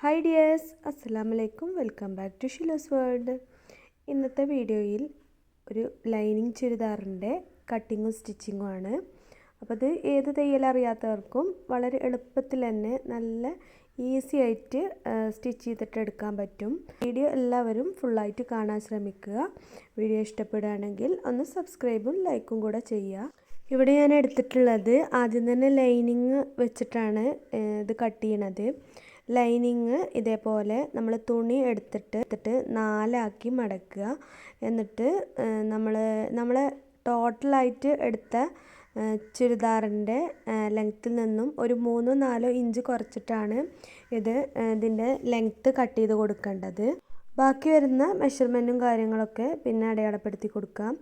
Hi dears, അസ്സലാമു അലൈക്കും. Welcome back to Shilo's world. ഇന്നത്തെ വീഡിയോയിൽ ഒരു ലൈനിങ് ചുരിദാറിൻ്റെ കട്ടിങ്ങും സ്റ്റിച്ചിങ്ങും ആണ്. അപ്പോൾ അത് ഏത് തയ്യലറിയാത്തവർക്കും വളരെ എളുപ്പത്തിൽ തന്നെ നല്ല ഈസി ആയിട്ട് സ്റ്റിച്ച് ചെയ്തിട്ട് എടുക്കാൻ പറ്റും. വീഡിയോ എല്ലാവരും ഫുള്ളായിട്ട് കാണാൻ ശ്രമിക്കുക. വീഡിയോ ഇഷ്ടപ്പെടുകയാണെങ്കിൽ ഒന്ന് സബ്സ്ക്രൈബും ലൈക്കും കൂടെ ചെയ്യുക. ഇവിടെ ഞാൻ എടുത്തിട്ടുള്ളത് ആദ്യം തന്നെ ലൈനിങ് വെച്ചിട്ടാണ് ഇത് കട്ട് ചെയ്യണത്. ലൈനിങ് ഇതേപോലെ നമ്മൾ തുണി എടുത്തിട്ട് നാലാക്കി മടക്കുക. എന്നിട്ട് നമ്മൾ ടോട്ടലായിട്ട് എടുത്ത ചുരിദാറിൻ്റെ ലെങ്ത്തിൽ നിന്നും ഒരു 3-4 ഇഞ്ച് കുറച്ചിട്ടാണ് ഇതിൻ്റെ ലെങ്ത്ത് കട്ട് ചെയ്ത് കൊടുക്കേണ്ടത്. ബാക്കി വരുന്ന മെഷർമെൻറ്റും കാര്യങ്ങളൊക്കെ പിന്നെ അടയാളപ്പെടുത്തി കൊടുക്കാം.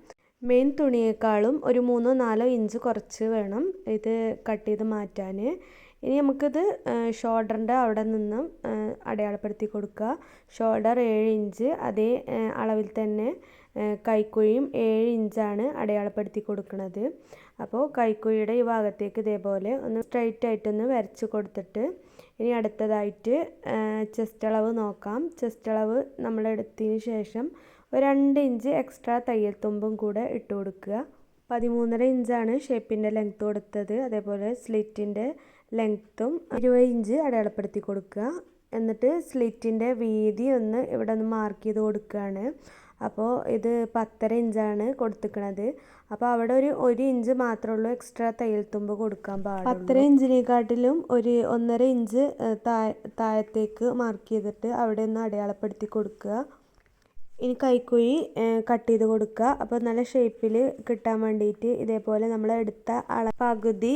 മെയിൻ തുണിയേക്കാളും ഒരു 3-4 ഇഞ്ച് കുറച്ച് വേണം ഇത് കട്ട് ചെയ്ത് മാറ്റാൻ. ഇനി നമുക്കിത് ഷോൾഡറിൻ്റെ അവിടെ നിന്നും അടയാളപ്പെടുത്തി കൊടുക്കുക. ഷോൾഡർ 7 ഇഞ്ച്, അതേ അളവിൽ തന്നെ കൈക്കുഴിയും 7 ഇഞ്ചാണ് അടയാളപ്പെടുത്തി കൊടുക്കുന്നത്. അപ്പോൾ കൈക്കുഴിയുടെ ഈ ഭാഗത്തേക്ക് ഇതേപോലെ ഒന്ന് സ്ട്രൈറ്റ് ആയിട്ടൊന്ന് വരച്ച് കൊടുത്തിട്ട് ഇനി അടുത്തതായിട്ട് ചെസ്റ്റ് അളവ് നോക്കാം. ചെസ്റ്റ് അളവ് നമ്മൾ എടുത്തതിന് ശേഷം ഒരു 2 ഇഞ്ച് എക്സ്ട്രാ തയ്യൽ തുമ്പും കൂടെ ഇട്ട് കൊടുക്കുക. 13.5 ഇഞ്ചാണ് ഷേപ്പിൻ്റെ ലെങ്ത്ത് കൊടുത്തത്. അതേപോലെ സ്ലിറ്റിൻ്റെ ലെങ്ത്തും 20 ഇഞ്ച് അടയാളപ്പെടുത്തി കൊടുക്കുക. എന്നിട്ട് സ്ലിറ്റിൻ്റെ വീതി ഇവിടെ ഒന്ന് മാർക്ക് ചെയ്ത് കൊടുക്കുകയാണ്. അപ്പോൾ ഇത് 10.5 ഇഞ്ചാണ് കൊടുത്തിരിക്കുന്നത്. അപ്പോൾ അവിടെ ഒരു ഇഞ്ച് മാത്രമേ ഉള്ളൂ എക്സ്ട്രാ തയ്യൽ തുമ്പ് കൊടുക്കാൻ പാടുള്ളൂ. 10.5 ഇഞ്ചിനെക്കാട്ടിലും ഒരു 1.5 ഇഞ്ച് താഴത്തേക്ക് മാർക്ക് ചെയ്തിട്ട് അവിടെ ഒന്ന് അടയാളപ്പെടുത്തി കൊടുക്കുക. ഇനി കൈക്കുഴി കട്ട് ചെയ്ത് കൊടുക്കുക. അപ്പോൾ നല്ല ഷേപ്പിൽ കിട്ടാൻ വേണ്ടിയിട്ട് ഇതേപോലെ നമ്മൾ എടുത്ത പകുതി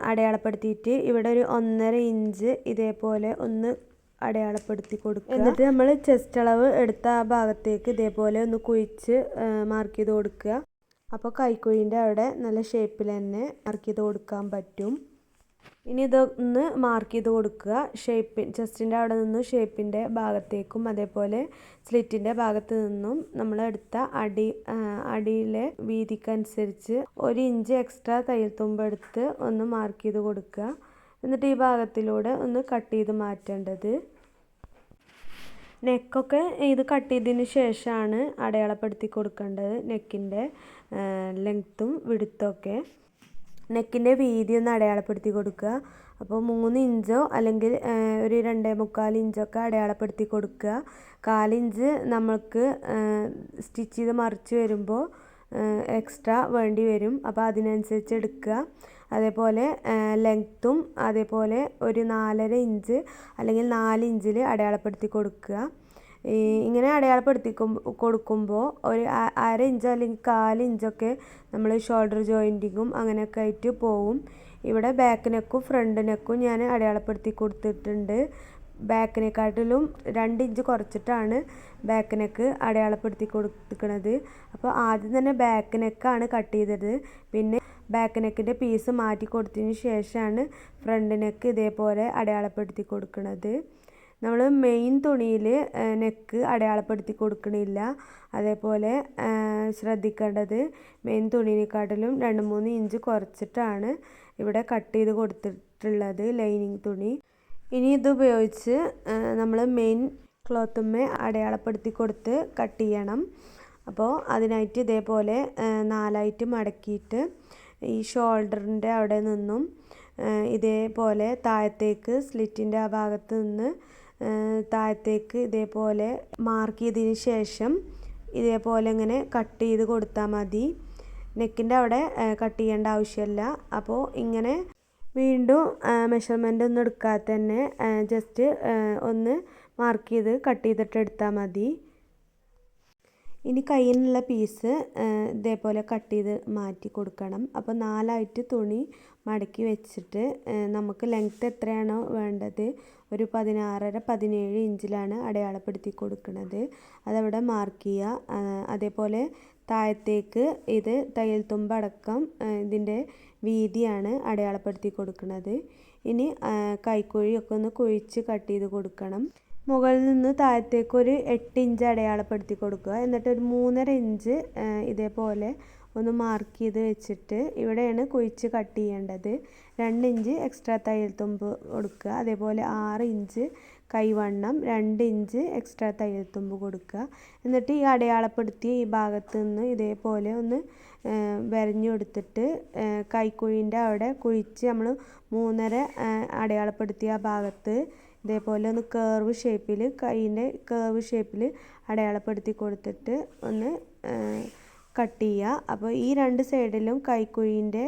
അടയാളപ്പെടുത്തിയിട്ട് ഇവിടെ ഒരു 1.5 ഇഞ്ച് ഇതേപോലെ ഒന്ന് അടയാളപ്പെടുത്തി കൊടുക്കുക. എന്നിട്ട് നമ്മൾ ചെസ്റ്റ് അളവ് എടുത്ത ആ ഭാഗത്തേക്ക് ഇതേപോലെ ഒന്ന് കുഴിച്ച് മാർക്ക് ചെയ്ത് കൊടുക്കുക. അപ്പോൾ കൈക്കുഴിൻ്റെ അവിടെ നല്ല ഷേപ്പിൽ തന്നെ മാർക്ക് ചെയ്ത് കൊടുക്കാൻ പറ്റും. ഇനി ഇതൊന്ന് മാർക്ക് ചെയ്ത് കൊടുക്കുക. ചെസ്റ്റിൻ്റെ അവിടെ നിന്നും ഷേപ്പിൻ്റെ ഭാഗത്തേക്കും അതേപോലെ സ്ലിറ്റിൻ്റെ ഭാഗത്ത് നിന്നും നമ്മൾ എടുത്ത അടിയിലെ വീതിക്കനുസരിച്ച് 1 ഇഞ്ച് എക്സ്ട്രാ തയ്യൽ തുമ്പെടുത്ത് ഒന്ന് മാർക്ക് ചെയ്ത് കൊടുക്കുക. എന്നിട്ട് ഈ ഭാഗത്തിലൂടെ ഒന്ന് കട്ട് ചെയ്ത് മാറ്റേണ്ടത്. നെക്കൊക്കെ ഇത് കട്ട് ചെയ്തതിന് ശേഷമാണ് അടയാളപ്പെടുത്തി കൊടുക്കേണ്ടത്. നെക്കിൻ്റെ ലെങ്ത്തും വിഡ്ത്തും നെക്കിൻ്റെ വീതി ഒന്ന് അടയാളപ്പെടുത്തി കൊടുക്കുക. അപ്പോൾ 3 ഇഞ്ചോ അല്ലെങ്കിൽ ഒരു 2.25 ഇഞ്ചൊക്കെ അടയാളപ്പെടുത്തി കൊടുക്കുക. 1/4 ഇഞ്ച് നമ്മൾക്ക് സ്റ്റിച്ച് ചെയ്ത് മറിച്ച് വരുമ്പോൾ എക്സ്ട്രാ വേണ്ടി വരും. അപ്പോൾ അതിനനുസരിച്ച് എടുക്കുക. അതേപോലെ ലെങ്ത്തും അതേപോലെ ഒരു 4.5 ഇഞ്ച് അല്ലെങ്കിൽ 4 ഇഞ്ചിൽ അടയാളപ്പെടുത്തി കൊടുക്കുക. ഇങ്ങനെ അടയാളപ്പെടുത്തി കൊടുക്കുമ്പോൾ ഒരു 1/2 ഇഞ്ചോ അല്ലെങ്കിൽ 1/4 ഇഞ്ചൊക്കെ നമ്മൾ ഷോൾഡർ ജോയിൻറ്റിങ്ങും അങ്ങനെയൊക്കെ ആയിട്ട് പോവും. ഇവിടെ ബാക്ക് നെക്കും ഫ്രണ്ട് നെക്കും ഞാൻ അടയാളപ്പെടുത്തി കൊടുത്തിട്ടുണ്ട്. ബാക്കിനെക്കാട്ടിലും 2 ഇഞ്ച് കുറച്ചിട്ടാണ് ബാക്ക് നെക്ക് അടയാളപ്പെടുത്തി കൊടുത്തിരിക്കുന്നത്. അപ്പോൾ ആദ്യം തന്നെ ബാക്ക് നെക്കാണ് കട്ട് ചെയ്തത്. പിന്നെ ബാക്ക് നെക്കിൻ്റെ പീസ് മാറ്റി കൊടുത്തതിന് ശേഷമാണ് ഫ്രണ്ട് നെക്ക് ഇതേപോലെ അടയാളപ്പെടുത്തി കൊടുക്കുന്നത്. നമ്മൾ മെയിൻ തുണിയിൽ നെക്ക് അടയാളപ്പെടുത്തി കൊടുക്കണില്ല. അതേപോലെ ശ്രദ്ധിക്കേണ്ടത് മെയിൻ തുണിയെക്കാട്ടിലും 2-3 ഇഞ്ച് കുറച്ചിട്ടാണ് ഇവിടെ കട്ട് ചെയ്ത് കൊടുത്തിട്ടുള്ളത് ലൈനിങ് തുണി. ഇനി ഇതുപയോഗിച്ച് നമ്മൾ മെയിൻ ക്ലോത്തുമ്മേ അടയാളപ്പെടുത്തി കൊടുത്ത് കട്ട് ചെയ്യണം. അപ്പോൾ അതിനായിട്ട് ഇതേപോലെ 4ആയിട്ട് മടക്കിയിട്ട് ഈ ഷോൾഡറിൻ്റെ അവിടെ നിന്നും ഇതേപോലെ താഴത്തേക്ക് സ്ലിറ്റിൻ്റെ ആ ഭാഗത്ത് നിന്ന് താഴത്തേക്ക് ഇതേപോലെ മാർക്ക് ചെയ്തതിന് ശേഷം ഇതേപോലെ ഇങ്ങനെ കട്ട് ചെയ്ത് കൊടുത്താൽ മതി. നെക്കിൻ്റെ അവിടെ കട്ട് ചെയ്യേണ്ട ആവശ്യമില്ല. അപ്പോൾ ഇങ്ങനെ വീണ്ടും മെഷർമെൻ്റ് ഒന്നും എടുക്കാതെ തന്നെ ജസ്റ്റ് ഒന്ന് മാർക്ക് ചെയ്ത് കട്ട് ചെയ്തിട്ട് എടുത്താൽ മതി. ഇനി കയ്യിലുള്ള പീസ് ഇതേപോലെ കട്ട് ചെയ്ത് മാറ്റി കൊടുക്കണം. അപ്പോൾ 4ആയിട്ട് തുണി മടക്കി വെച്ചിട്ട് നമുക്ക് ലെങ്ത്ത് എത്രയാണോ വേണ്ടത് ഒരു 16.5-17 ഇഞ്ചിലാണ് അടയാളപ്പെടുത്തി കൊടുക്കുന്നത്. അതവിടെ മാർക്ക് ചെയ്യുക. അതേപോലെ താഴത്തേക്ക് ഇത് തയ്യൽ തുമ്പടക്കം ഇതിൻ്റെ വീതിയാണ് അടയാളപ്പെടുത്തി കൊടുക്കുന്നത്. ഇനി കൈക്കുഴിയൊക്കെ ഒന്ന് കുഴിച്ച് കട്ട് ചെയ്ത് കൊടുക്കണം. മുകളിൽ നിന്ന് താഴത്തേക്ക് ഒരു 8 ഇഞ്ച് അടയാളപ്പെടുത്തി കൊടുക്കുക. എന്നിട്ട് ഒരു 3.5 ഇഞ്ച് ഇതേപോലെ ഒന്ന് മാർക്ക് ചെയ്ത് വെച്ചിട്ട് ഇവിടെയാണ് കുഴിച്ച് കട്ട് ചെയ്യേണ്ടത്. 2 ഇഞ്ച് എക്സ്ട്രാ തയ്യൽ തുമ്പ് കൊടുക്കുക. അതേപോലെ 6 ഇഞ്ച് കൈവണ്ണം, 2 ഇഞ്ച് എക്സ്ട്രാ തയ്യൽ തുമ്പ് കൊടുക്കുക. എന്നിട്ട് ഈ അടയാളപ്പെടുത്തിയ ഈ ഭാഗത്ത് നിന്ന് ഇതേപോലെ ഒന്ന് വരഞ്ഞു കൊടുത്തിട്ട് കൈക്കുഴിൻ്റെ അവിടെ കുഴിച്ച് നമ്മൾ 3.5 അടയാളപ്പെടുത്തിയ ആ ഭാഗത്ത് ഇതേപോലെ ഒന്ന് കേർവ് ഷേപ്പിൽ, കൈയിൻ്റെ കേർവ് ഷേപ്പിൽ അടയാളപ്പെടുത്തി കൊടുത്തിട്ട് ഒന്ന് കട്ട് ചെയ്യുക. അപ്പോൾ ഈ 2 സൈഡിലും കൈക്കുഴീൻ്റെ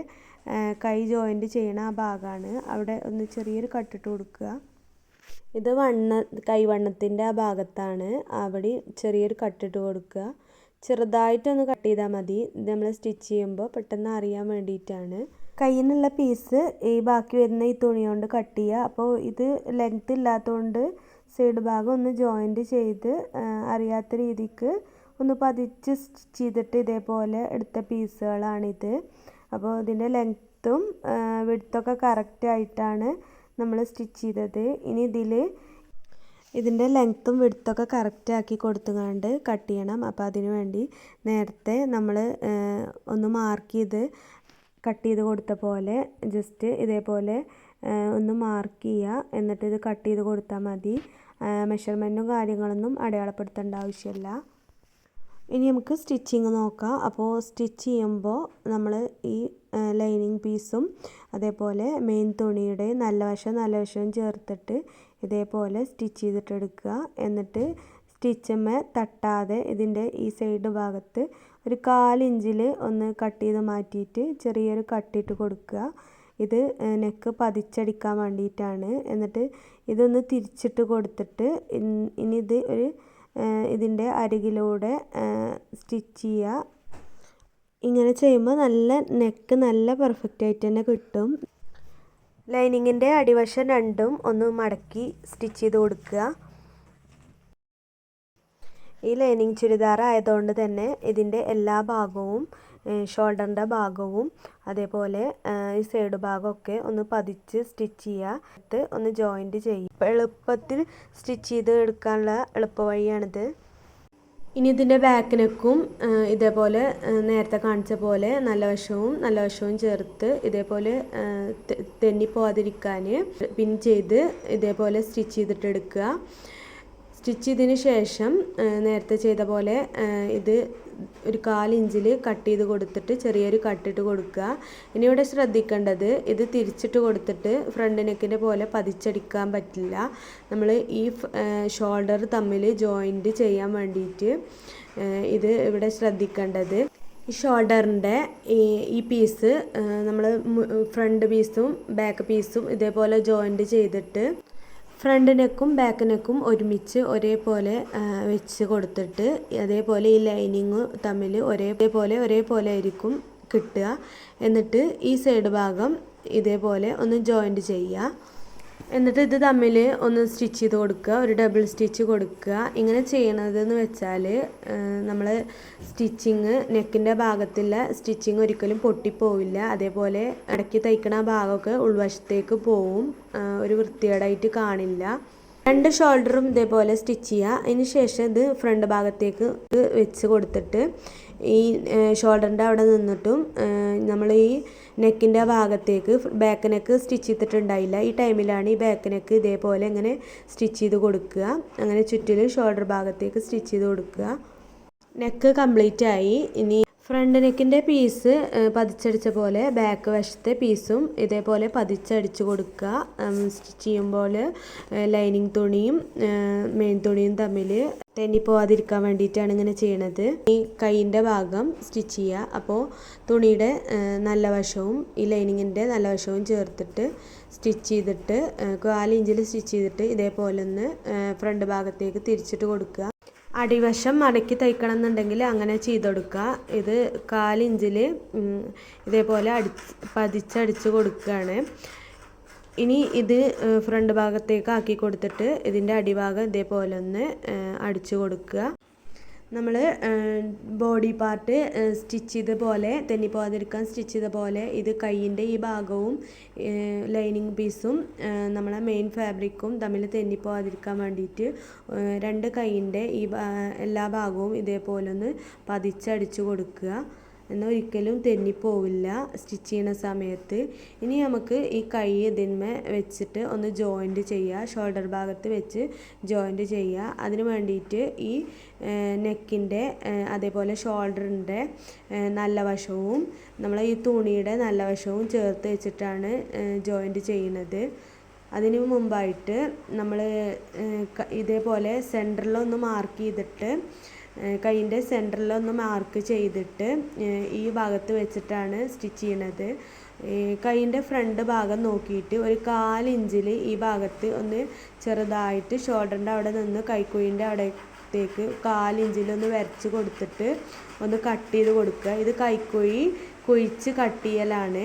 കൈ ജോയിൻറ്റ് ചെയ്യണ ആ ഭാഗമാണ്. അവിടെ ഒന്ന് ചെറിയൊരു കട്ടിട്ട് കൊടുക്കുക. ഇത് കൈവണ്ണത്തിൻ്റെ ആ ഭാഗത്താണ്. അവിടെ ചെറിയൊരു കട്ടിട്ട് കൊടുക്കുക. ചെറുതായിട്ടൊന്ന് കട്ട് ചെയ്താൽ മതി. ഇത് നമ്മൾ സ്റ്റിച്ച് ചെയ്യുമ്പോൾ പെട്ടെന്ന് അറിയാൻ വേണ്ടിയിട്ടാണ്. കയ്യിനുള്ള പീസ് ഈ ബാക്കി വരുന്ന ഈ തുണി കൊണ്ട് കട്ട് ചെയ്യുക. അപ്പോൾ ഇത് ലെങ്ത്ത് ഇല്ലാത്തതുകൊണ്ട് സൈഡ് ഭാഗം ഒന്ന് ജോയിൻറ്റ് ചെയ്ത് അറിയാത്ത രീതിക്ക് ഒന്ന് പതിച്ച് സ്റ്റിച്ച് ചെയ്തിട്ട് ഇതേപോലെ എടുത്ത പീസുകളാണിത്. അപ്പോൾ ഇതിൻ്റെ ലെങ്ത്തും വിഡ്ത്തൊക്കെ കറക്റ്റായിട്ടാണ് നമ്മൾ സ്റ്റിച്ച് ചെയ്തത്. ഇനി ഇതിൻ്റെ ലെങ്ത്തും വിഡ്ത്തൊക്കെ കറക്റ്റാക്കി കൊടുത്തുകൊണ്ട് കട്ട് ചെയ്യണം. അപ്പോൾ അതിനു വേണ്ടി നേരത്തെ നമ്മൾ ഒന്ന് മാർക്ക് ചെയ്ത് കട്ട് ചെയ്ത് കൊടുത്ത പോലെ ജസ്റ്റ് ഇതേപോലെ ഒന്ന് മാർക്ക് ചെയ്യുക. എന്നിട്ട് ഇത് കട്ട് ചെയ്ത് കൊടുത്താൽ മതി. മെഷർമെൻറ്റും കാര്യങ്ങളൊന്നും അടയാളപ്പെടുത്തേണ്ട ആവശ്യമില്ല. ഇനി നമുക്ക് സ്റ്റിച്ചിങ് നോക്കാം. അപ്പോൾ സ്റ്റിച്ച് ചെയ്യുമ്പോൾ നമ്മൾ ഈ ലൈനിങ് പീസും അതേപോലെ മെയിൻ തുണിയുടെ നല്ല വശവും ചേർത്തിട്ട് ഇതേപോലെ സ്റ്റിച്ച് ചെയ്തിട്ടെടുക്കുക. എന്നിട്ട് സ്റ്റിച്ചമ്മ തട്ടാതെ ഇതിൻ്റെ ഈ സൈഡ് ഭാഗത്ത് ഒരു 1/4 ഇഞ്ചിൽ ഒന്ന് കട്ട് ചെയ്ത് മാറ്റിയിട്ട് ചെറിയൊരു കട്ടിട്ട് കൊടുക്കുക. ഇത് നെക്ക് പതിച്ചടിക്കാൻ വേണ്ടിയിട്ടാണ്. എന്നിട്ട് ഇതൊന്ന് തിരിച്ചിട്ട് കൊടുത്തിട്ട് ഇനി ഇതിൻ്റെ അരികിലൂടെ സ്റ്റിച്ച് ചെയ്യുക. ഇങ്ങനെ ചെയ്യുമ്പോൾ നെക്ക് നല്ല പെർഫെക്റ്റ് ആയിട്ട് തന്നെ കിട്ടും. ലൈനിങ്ങിൻ്റെ അടിവശം രണ്ടും ഒന്ന് മടക്കി സ്റ്റിച്ച് ചെയ്ത് കൊടുക്കുക. ഈ ലൈനിങ് ചുരിദാർ ആയതുകൊണ്ട് തന്നെ ഇതിൻ്റെ എല്ലാ ഭാഗവും, ഷോൾഡറിൻ്റെ ഭാഗവും അതേപോലെ ഈ സൈഡ് ഭാഗമൊക്കെ ഒന്ന് പതിച്ച് സ്റ്റിച്ച് ചെയ്യുക. ഒന്ന് ജോയിൻറ്റ് ചെയ്യുക. എളുപ്പത്തിൽ സ്റ്റിച്ച് ചെയ്ത് എടുക്കാനുള്ള എളുപ്പ വഴിയാണിത്. ഇനി ഇതിൻ്റെ ബാക്ക് നെക്കും ഇതേപോലെ നേരത്തെ കാണിച്ച പോലെ നല്ല വശവും ചേർത്ത് ഇതേപോലെ തെന്നിപ്പോവാതിരിക്കാൻ പിൻ ചെയ്ത് ഇതേപോലെ സ്റ്റിച്ച് ചെയ്തിട്ടെടുക്കുക. സ്റ്റിച്ച് ചെയ്തതിന് ശേഷം നേരത്തെ ചെയ്ത പോലെ ഇത് ഒരു 1/4 ഇഞ്ചിൽ കട്ട് ചെയ്ത് കൊടുത്തിട്ട് ചെറിയൊരു കട്ടിട്ട് കൊടുക്കുക. ഇനി ഇവിടെ ശ്രദ്ധിക്കേണ്ടത്, ഇത് തിരിച്ചിട്ട് കൊടുത്തിട്ട് ഫ്രണ്ട് നെക്കിൻ്റെ പോലെ പതിച്ചടിക്കാൻ പറ്റില്ല. നമ്മൾ ഈ ഷോൾഡർ തമ്മിൽ ജോയിൻറ്റ് ചെയ്യാൻ വേണ്ടിയിട്ട് ഇത് ഇവിടെ ശ്രദ്ധിക്കേണ്ടത്. ഈ ഷോൾഡറിൻ്റെ ഈ പീസ് നമ്മൾ ഫ്രണ്ട് പീസും ബാക്ക് പീസും ഇതേപോലെ ജോയിൻറ്റ് ചെയ്തിട്ട് ഫ്രണ്ട് നെക്കും ബാക്ക് നെക്കും ഒരുമിച്ച് ഒരേപോലെ വെച്ച് കൊടുത്തിട്ട് അതേപോലെ ഈ ലൈനിങ് തമ്മിൽ ഒരേപോലെ ആയിരിക്കും കിട്ടുക. എന്നിട്ട് ഈ സൈഡ് ഭാഗം ഇതേപോലെ ഒന്ന് ജോയിൻറ്റ് ചെയ്യുക. എന്നിട്ട് ഇത് തമ്മിൽ ഒന്ന് സ്റ്റിച്ച് ചെയ്ത് കൊടുക്കുക, ഒരു ഡബിൾ സ്റ്റിച്ച് കൊടുക്കുക. ഇങ്ങനെ ചെയ്യണതെന്ന് വെച്ചാൽ നമ്മൾ സ്റ്റിച്ചിങ് നെക്കിൻ്റെ ഭാഗത്തുള്ള സ്റ്റിച്ചിങ് ഒരിക്കലും പൊട്ടിപ്പോവില്ല. അതേപോലെ ഇടയ്ക്ക് തയ്ക്കണ ഭാഗമൊക്കെ ഉൾവശത്തേക്ക് പോവും, ഒരു വൃത്തികേടായിട്ട് കാണില്ല. 2 ഷോൾഡറും ഇതേപോലെ സ്റ്റിച്ച് ചെയ്യുക. അതിന് ശേഷം ഇത് ഫ്രണ്ട് ഭാഗത്തേക്ക് വെച്ച് കൊടുത്തിട്ട് ഈ ഷോൾഡറിൻ്റെ അവിടെ നിന്നിട്ടും നമ്മൾ ഈ നെക്കിൻ്റെ ഭാഗത്തേക്ക് ബാക്ക് നെക്ക് സ്റ്റിച്ച് ചെയ്തിട്ടുണ്ടായില്ല. ഈ ടൈമിലാണ് ഈ ബാക്ക് നെക്ക് ഇതേപോലെ ഇങ്ങനെ സ്റ്റിച്ച് ചെയ്ത് കൊടുക്കുക. അങ്ങനെ ചുറ്റിലും ഷോൾഡർ ഭാഗത്തേക്ക് സ്റ്റിച്ച് ചെയ്ത് കൊടുക്കുക. നെക്ക് കംപ്ലീറ്റ് ആയി. ഇനി ഫ്രണ്ട് നെക്കിൻ്റെ പീസ് പതിച്ചടിച്ച പോലെ ബാക്ക് വശത്തെ പീസും ഇതേപോലെ പതിച്ചടിച്ച് കൊടുക്കുക. സ്റ്റിച്ച് ചെയ്യുമ്പോൾ ലൈനിങ് തുണിയും മെയിൻ തുണിയും തമ്മിൽ തെന്നിപ്പോവാതിരിക്കാൻ വേണ്ടിയിട്ടാണ് ഇങ്ങനെ ചെയ്യണത്. ഈ കൈയിൻ്റെ ഭാഗം സ്റ്റിച്ച് ചെയ്യുക. അപ്പോൾ തുണിയുടെ നല്ല വശവും ഈ ലൈനിങ്ങിൻ്റെ നല്ല വശവും ചേർത്തിട്ട് സ്റ്റിച്ച് ചെയ്തിട്ട് 1/4 ഇഞ്ചിൽ സ്റ്റിച്ച് ചെയ്തിട്ട് ഇതേപോലെ ഒന്ന് ഫ്രണ്ട് ഭാഗത്തേക്ക് തിരിച്ചിട്ട് കൊടുക്കുക. അടിവശം മടക്കി തയ്ക്കണം എന്നുണ്ടെങ്കിൽ അങ്ങനെ ചെയ്ത് കൊടുക്കുക. ഇത് 1/4 ഇഞ്ചിൽ ഇതേപോലെ പതിച്ചടിച്ച് കൊടുക്കുകയാണ്. ഇനി ഇത് ഫ്രണ്ട് ഭാഗത്തേക്ക് ആക്കി കൊടുത്തിട്ട് ഇതിൻ്റെ അടിഭാഗം ഇതേപോലെ ഒന്ന് അടിച്ചു കൊടുക്കുക. നമ്മൾ ബോഡി പാർട്ട് സ്റ്റിച്ച് ചെയ്ത പോലെ തെന്നിപ്പോവാതിരിക്കാൻ സ്റ്റിച്ച് ചെയ്ത പോലെ ഇത് കൈയിൻ്റെ ഈ ഭാഗവും ലൈനിങ് പീസും നമ്മളെ മെയിൻ ഫാബ്രിക്കും തമ്മിൽ തെന്നിപ്പോവാതിരിക്കാൻ വേണ്ടിയിട്ട് 2 കൈയിൻ്റെ ഈ എല്ലാ ഭാഗവും ഇതേപോലെ ഒന്ന് പതിച്ചടിച്ച് കൊടുക്കുക. എന്നാൽ ഒരിക്കലും തെന്നിപ്പോവില്ല സ്റ്റിച്ച് ചെയ്യുന്ന സമയത്ത്. ഇനി നമുക്ക് ഈ കൈ ഇതിന്മേ വെച്ചിട്ട് ഒന്ന് ജോയിൻറ്റ് ചെയ്യുക, ഷോൾഡർ ഭാഗത്ത് വെച്ച് ജോയിൻറ്റ് ചെയ്യുക. അതിന് വേണ്ടിയിട്ട് ഈ നെക്കിൻ്റെ അതേപോലെ ഷോൾഡറിൻ്റെ നല്ല വശവും നമ്മൾ ഈ തുണിയുടെ നല്ല വശവും ചേർത്ത് വെച്ചിട്ടാണ് ജോയിൻറ്റ് ചെയ്യുന്നത്. അതിനു മുമ്പായിട്ട് നമ്മൾ ഇതേപോലെ സെൻറ്ററിലൊന്ന് മാർക്ക് ചെയ്തിട്ട് കൈയിൻ്റെ സെൻറ്ററിലൊന്ന് മാർക്ക് ചെയ്തിട്ട് ഈ ഭാഗത്ത് വെച്ചിട്ടാണ് സ്റ്റിച്ച് ചെയ്യണത്. കൈയിൻ്റെ ഫ്രണ്ട് ഭാഗം നോക്കിയിട്ട് ഒരു 1/4 ഇഞ്ചിൽ ഈ ഭാഗത്ത് ഒന്ന് ചെറുതായിട്ട് ഷോൾഡറിൻ്റെ അവിടെ നിന്ന് കൈക്കുഴിൻ്റെ അവിടത്തേക്ക് 1/4 ഇഞ്ചിലൊന്ന് വരച്ച് കൊടുത്തിട്ട് ഒന്ന് കട്ട് ചെയ്ത് കൊടുക്കുക. ഇത് കൈക്കുഴി കുഴിച്ച് കട്ട് ചെയ്യലാണ്.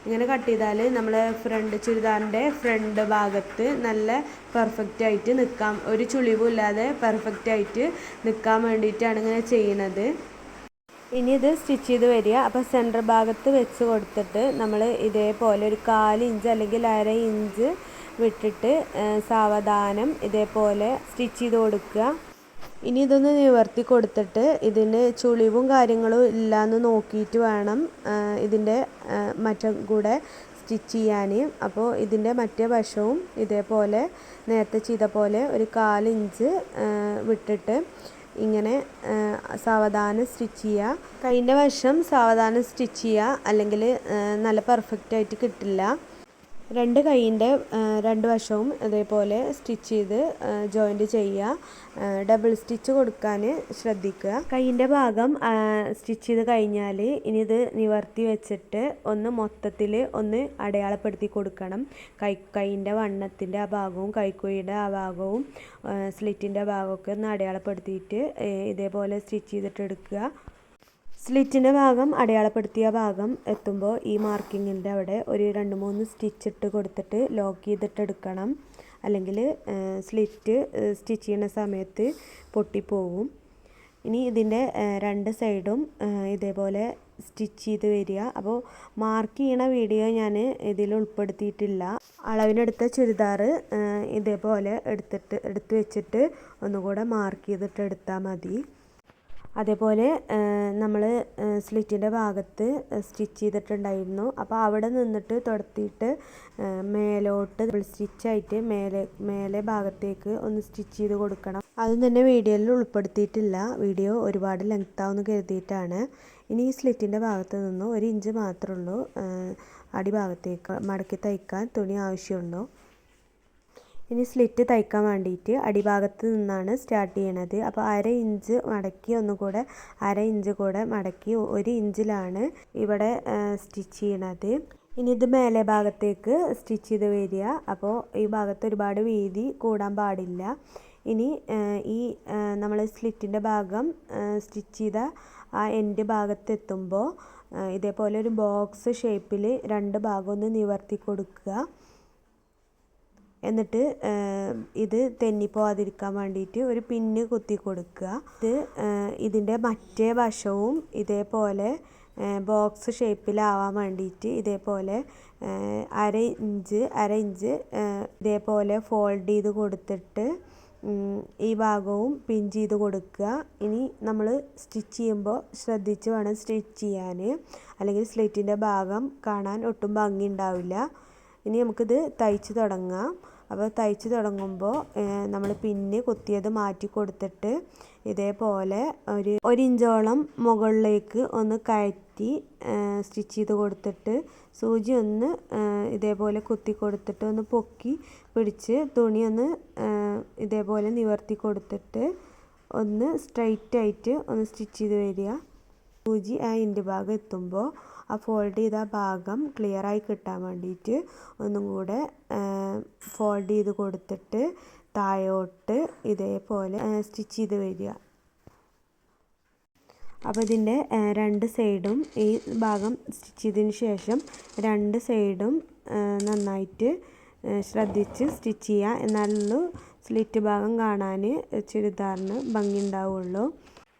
ഇങ്ങനെ കട്ട് ചെയ്താൽ നമ്മൾ ചുരിദാറിൻ്റെ ഫ്രണ്ട് ഭാഗത്ത് നല്ല പെർഫെക്റ്റ് ആയിട്ട് നിൽക്കാം, ഒരു ചുളിവും ഇല്ലാതെ പെർഫെക്റ്റ് ആയിട്ട് നിൽക്കാൻ വേണ്ടിയിട്ടാണ് ഇങ്ങനെ ചെയ്യുന്നത്. ഇനി ഇത് സ്റ്റിച്ച് ചെയ്ത് വരിക. അപ്പോൾ സെൻറ്റർ ഭാഗത്ത് വെച്ച് കൊടുത്തിട്ട് നമ്മൾ ഇതേപോലെ ഒരു 1/4 ഇഞ്ച് അല്ലെങ്കിൽ 1/2 ഇഞ്ച് വിട്ടിട്ട് സാവധാനം ഇതേപോലെ സ്റ്റിച്ച് ചെയ്ത് കൊടുക്കുക. ഇനി ഇതൊന്ന് നിവർത്തി കൊടുത്തിട്ട് ഇതിന് ചുളിവും കാര്യങ്ങളും ഇല്ലയെന്ന് നോക്കിയിട്ട് വേണം ഇതിൻ്റെ മറ്റം കൂടെ സ്റ്റിച്ച് ചെയ്യാൻ. അപ്പോൾ ഇതിൻ്റെ മറ്റേ വശവും ഇതേപോലെ നേരത്തെ ചെയ്ത പോലെ ഒരു 1/4 ഇഞ്ച് വിട്ടിട്ട് ഇങ്ങനെ സാവധാനം സ്റ്റിച്ച് ചെയ്യുക. കൈയിൻ്റെ വശം സാവധാനം സ്റ്റിച്ച് ചെയ്യുക, അല്ലെങ്കിൽ നല്ല പെർഫെക്റ്റ് ആയിട്ട് കിട്ടില്ല. രണ്ട് കൈയിൻ്റെ രണ്ട് വശവും ഇതേപോലെ സ്റ്റിച്ച് ചെയ്ത് ജോയിൻറ്റ് ചെയ്യുക. ഡബിൾ സ്റ്റിച്ച് കൊടുക്കാൻ ശ്രദ്ധിക്കുക. കൈയിൻ്റെ ഭാഗം സ്റ്റിച്ച് ചെയ്ത് കഴിഞ്ഞാൽ ഇനി ഇത് നിവർത്തി വെച്ചിട്ട് ഒന്ന് മൊത്തത്തിൽ ഒന്ന് അടയാളപ്പെടുത്തി കൊടുക്കണം. കൈയിൻ്റെ വണ്ണത്തിൻ്റെ ആ ഭാഗവും കൈക്കുഴിയുടെ ആ ഭാഗവും സ്ലിറ്റിൻ്റെ ഭാഗമൊക്കെ ഒന്ന് അടയാളപ്പെടുത്തിയിട്ട് ഇതേപോലെ സ്റ്റിച്ച് ചെയ്തിട്ട് എടുക്കുക. സ്ലിറ്റിൻ്റെ ഭാഗം അടയാളപ്പെടുത്തിയ ഭാഗം എത്തുമ്പോൾ ഈ മാർക്കിങ്ങിൻ്റെ അവിടെ ഒരു 2-3 സ്റ്റിച്ച് ഇട്ട് കൊടുത്തിട്ട് ലോക്ക് ചെയ്തിട്ട് എടുക്കണം, അല്ലെങ്കിൽ സ്ലിറ്റ് സ്റ്റിച്ച് ചെയ്യുന്ന സമയത്ത് പൊട്ടിപ്പോവും. ഇനി ഇതിൻ്റെ രണ്ട് സൈഡും ഇതേപോലെ സ്റ്റിച്ച് ചെയ്ത് വരിക. അപ്പോൾ മാർക്ക് ചെയ്യണ വീഡിയോ ഞാൻ ഇതിൽ ഉൾപ്പെടുത്തിയിട്ടില്ല. അളവിനെടുത്ത ചുരിദാർ ഇതേപോലെ എടുത്ത് വെച്ചിട്ട് ഒന്നുകൂടെ മാർക്ക് ചെയ്തിട്ട് എടുത്താൽ മതി. അതേപോലെ നമ്മൾ സ്ലിറ്റിൻ്റെ ഭാഗത്ത് സ്റ്റിച്ച് ചെയ്തിട്ടുണ്ടായിരുന്നു. അപ്പോൾ അവിടെ നിന്നിട്ട് തുടത്തിയിട്ട് മേലോട്ട് സ്റ്റിച്ചായിട്ട് മേലെ ഭാഗത്തേക്ക് ഒന്ന് സ്റ്റിച്ച് ചെയ്ത് കൊടുക്കണം. അതും തന്നെ വീഡിയോയിൽ ഉൾപ്പെടുത്തിയിട്ടില്ല, വീഡിയോ ഒരുപാട് ലെങ്ത്താവെന്ന് കരുതിയിട്ടാണ്. ഇനി ഈ സ്ലിറ്റിൻ്റെ ഭാഗത്ത് നിന്ന് 1 ഇഞ്ച് മാത്രമേ ഉള്ളൂ അടിഭാഗത്തേക്ക് മടക്കി തയ്ക്കാൻ തുണി ആവശ്യമുള്ളൂ. ഇനി സ്ലിറ്റ് തയ്ക്കാൻ വേണ്ടിയിട്ട് അടിഭാഗത്ത് നിന്നാണ് സ്റ്റാർട്ട് ചെയ്യണത്. അപ്പോൾ 1/2 ഇഞ്ച് മടക്കി ഒന്നുകൂടെ 1/2 ഇഞ്ച് കൂടെ മടക്കി 1 ഇഞ്ചിലാണ് ഇവിടെ സ്റ്റിച്ച് ചെയ്യണത്. ഇനി ഇത് മേലെ ഭാഗത്തേക്ക് സ്റ്റിച്ച് ചെയ്ത് വരിക. അപ്പോൾ ഈ ഭാഗത്ത് ഒരുപാട് വീതി കൂടാൻ പാടില്ല. ഇനി ഈ നമ്മൾ സ്ലിറ്റിൻ്റെ ഭാഗം സ്റ്റിച്ച് ചെയ്ത ആ എൻഡ് ഭാഗത്തെത്തുമ്പോൾ ഇതേപോലെ ഒരു ബോക്സ് ഷേപ്പിൽ രണ്ട് ഭാഗം ഒന്ന് നിവർത്തി കൊടുക്കുക. എന്നിട്ട് ഇത് തെന്നിപ്പോവാതിരിക്കാൻ വേണ്ടിയിട്ട് ഒരു പിന്ന് കുത്തി കൊടുക്കുക. ഇതിൻ്റെ മറ്റേ വശവും ഇതേപോലെ ബോക്സ് ഷേപ്പിലാവാൻ വേണ്ടിയിട്ട് ഇതേപോലെ 1/2 ഇഞ്ച് ഇതേപോലെ ഫോൾഡ് ചെയ്ത് കൊടുത്തിട്ട് ഈ ഭാഗവും പിൻ ചെയ്ത് കൊടുക്കുക. ഇനി നമ്മൾ സ്റ്റിച്ച് ചെയ്യുമ്പോൾ ശ്രദ്ധിച്ച് വേണം സ്റ്റിച്ച് ചെയ്യാൻ, അല്ലെങ്കിൽ സ്ലിറ്റിൻ്റെ ഭാഗം കാണാൻ ഒട്ടും ഭംഗി ഉണ്ടാവില്ല. ഇനി നമുക്കിത് തയ്ച്ച് തുടങ്ങാം. അപ്പോൾ തയ്ച്ച് തുടങ്ങുമ്പോൾ നമ്മൾ പിന്ന് കുത്തിയത് മാറ്റി കൊടുത്തിട്ട് ഇതേപോലെ ഒരു ഇഞ്ചോളം മുകളിലേക്ക് ഒന്ന് കയറ്റി സ്റ്റിച്ച് ചെയ്ത് കൊടുത്തിട്ട് സൂചി ഒന്ന് ഇതേപോലെ കുത്തി കൊടുത്തിട്ട് ഒന്ന് പൊക്കി പിടിച്ച് തുണി ഒന്ന് ഇതേപോലെ നിവർത്തി കൊടുത്തിട്ട് ഒന്ന് സ്ട്രൈറ്റ് ആയിട്ട് ഒന്ന് സ്റ്റിച്ച് ചെയ്ത് വരിക. സൂചി ആ എൻഡ് ഭാഗം എത്തുമ്പോൾ ആ ഫോൾഡ് ചെയ്ത ഭാഗം ക്ലിയറായി കിട്ടാൻ വേണ്ടിയിട്ട് ഒന്നും കൂടെ ഫോൾഡ് ചെയ്ത് കൊടുത്തിട്ട് താഴോട്ട് ഇതേപോലെ സ്റ്റിച്ച് ചെയ്ത് വരിക. അപ്പോൾ ഇതിൻ്റെ രണ്ട് സൈഡും ഈ ഭാഗം സ്റ്റിച്ച് ചെയ്തതിന് ശേഷം രണ്ട് സൈഡും നന്നായിട്ട് ശ്രദ്ധിച്ച് സ്റ്റിച്ച് ചെയ്യുക. എന്നാലുള്ളൂ സ്ലിറ്റ് ഭാഗം കാണാൻ ചുരിദാറിന് ഭംഗി ഉണ്ടാവുള്ളൂ.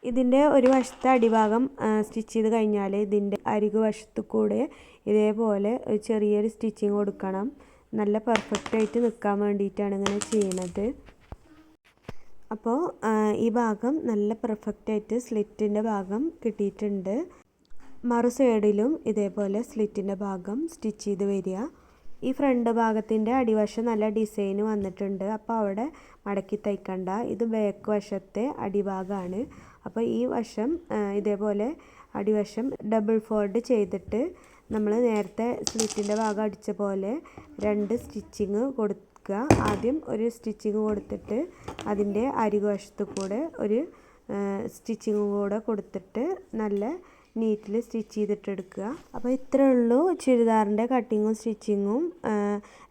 ഇതിൻ്റെ ഒരു വശത്തെ അടിഭാഗം സ്റ്റിച്ച് ചെയ്ത് കഴിഞ്ഞാൽ ഇതിൻ്റെ അരികു വശത്തു കൂടെ ഇതേപോലെ ഒരു ചെറിയൊരു സ്റ്റിച്ചിങ് കൊടുക്കണം. നല്ല പെർഫെക്റ്റായിട്ട് നിൽക്കാൻ വേണ്ടിയിട്ടാണ് ഇങ്ങനെ ചെയ്യണത്. അപ്പോൾ ഈ ഭാഗം നല്ല പെർഫെക്റ്റായിട്ട് സ്ലിറ്റിൻ്റെ ഭാഗം കിട്ടിയിട്ടുണ്ട്. മറു സൈഡിലും ഇതേപോലെ സ്ലിറ്റിൻ്റെ ഭാഗം സ്റ്റിച്ച് ചെയ്ത് വരിക. ഈ ഫ്രണ്ട് ഭാഗത്തിൻ്റെ അടിവശം നല്ല ഡിസൈൻ വന്നിട്ടുണ്ട്. അപ്പോൾ അവിടെ മടക്കി തയ്ക്കണ്ട. ഇത് ബാക്ക് വശത്തെ അടിഭാഗമാണ്. അപ്പോൾ ഈ വശം ഇതേപോലെ അടിവശം ഡബിൾ ഫോൾഡ് ചെയ്തിട്ട് നമ്മൾ നേരത്തെ സ്ലിറ്റിൻ്റെ ഭാഗം അടിച്ച പോലെ 2 സ്റ്റിച്ചിങ് കൊടുക്കുക. ആദ്യം ഒരു സ്റ്റിച്ചിങ് കൊടുത്തിട്ട് അതിൻ്റെ അരികുവശത്ത് കൂടെ ഒരു സ്റ്റിച്ചിങ് കൂടെ കൊടുത്തിട്ട് നല്ല നീറ്റിൽ സ്റ്റിച്ച് ചെയ്തിട്ടെടുക്കുക. അപ്പോൾ ഇത്രയേ ഉള്ളൂ ചുരിദാറിൻ്റെ കട്ടിങ്ങും സ്റ്റിച്ചിങ്ങും.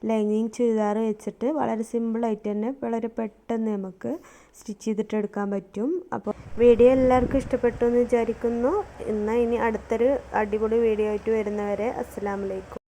ലൈനിങ് ചുരിദാർ വെച്ചിട്ട് വളരെ സിമ്പിളായിട്ട് തന്നെ വളരെ പെട്ടെന്ന് നമുക്ക് സ്റ്റിച്ച് ചെയ്തിട്ടെടുക്കാൻ പറ്റും. അപ്പോൾ വീഡിയോ എല്ലാവർക്കും ഇഷ്ടപ്പെട്ടു എന്ന് വിചാരിക്കുന്നു. എന്നാൽ ഇനി അടുത്തൊരു അടിപൊളി വീഡിയോ ആയിട്ട് വരുന്നവരെ അസ്സലാമു അലൈക്കും.